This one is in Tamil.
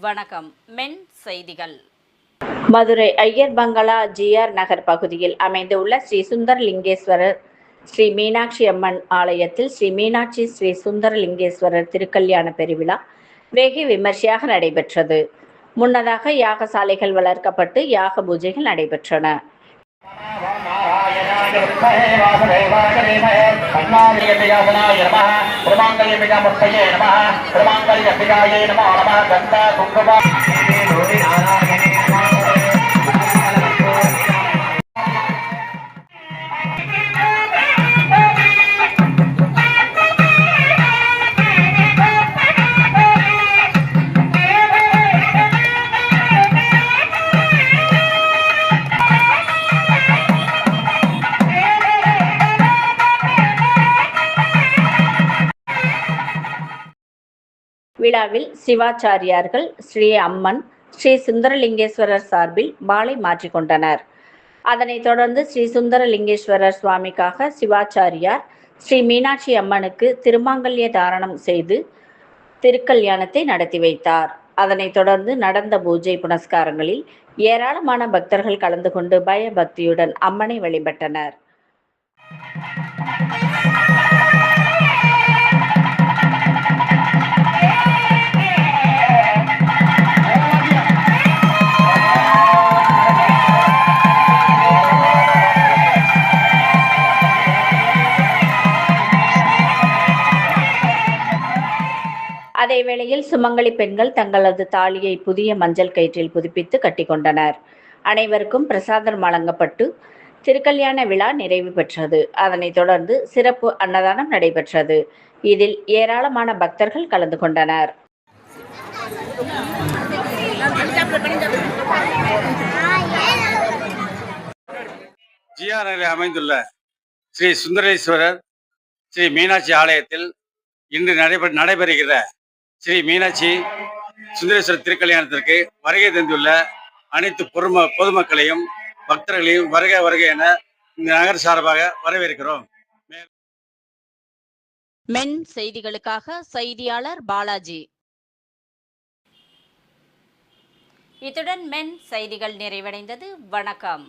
வணக்கம். மென் செய்திகள். மதுரை ஐயர் பங்களா ஜிஆர் நகர் பகுதியில் அமைந்துள்ள ஸ்ரீ சுந்தரலிங்கேஸ்வரர் ஸ்ரீ மீனாட்சி அம்மன் ஆலயத்தில் ஸ்ரீ மீனாட்சி ஸ்ரீ சுந்தரலிங்கேஸ்வரர் திருக்கல்யாண பெருவிழா வெகு விமர்சையாக நடைபெற்றது. முன்னதாக யாகசாலைகள் வளர்க்கப்பட்டு யாக பூஜைகள் நடைபெற்றன. விழாவில் சிவாச்சாரியார்கள் ஸ்ரீ அம்மன் ஸ்ரீ சுந்தரலிங்கேஸ்வரர் சார்பில் மாலை மாற்றிக்கொண்டனர். அதனைத் தொடர்ந்து ஸ்ரீ சுந்தரலிங்கேஸ்வரர் சுவாமிக்காக சிவாச்சாரியார் ஸ்ரீ மீனாட்சி அம்மனுக்கு திருமாங்கல்ய தாரணம் செய்து திருக்கல்யாணத்தை நடத்தி வைத்தார். அதனைத் தொடர்ந்து நடந்த பூஜை புனஸ்காரங்களில் ஏராளமான பக்தர்கள் கலந்து கொண்டு பயபக்தியுடன் அம்மனை வழிபட்டனர். அதே வேளையில் சுமங்கலி பெண்கள் தங்களது தாலியை புதிய மஞ்சள் கயிற்றில் புதுப்பித்து கட்டிக்கொண்டனர். அனைவருக்கும் பிரசாதம் வழங்கப்பட்டு திருக்கல்யாண விழா நிறைவு பெற்றது. அதனைத் தொடர்ந்து சிறப்பு அன்னதானம் நடைபெற்றது. இதில் ஏராளமான பக்தர்கள் கலந்து கொண்டனர். ஜிஆர் நகரில் அமைந்துள்ள ஸ்ரீ சுந்தரேஸ்வரர் ஸ்ரீ மீனாட்சி ஆலயத்தில் இன்று நடைபெறுகிற ஸ்ரீ மீனாட்சி சுந்தரேஸ்வரர் திருக்கல்யாணத்திற்கு வருகை தந்துள்ள அனைத்து பொதுமக்களையும் பக்தர்களையும் வருக வருக என இந்த நகர் சார்பாக வரவேற்கிறோம். மென் செய்திகளுக்காக செய்தியாளர் பாலாஜி. இத்துடன் மென் செய்திகள் நிறைவடைந்தது. வணக்கம்.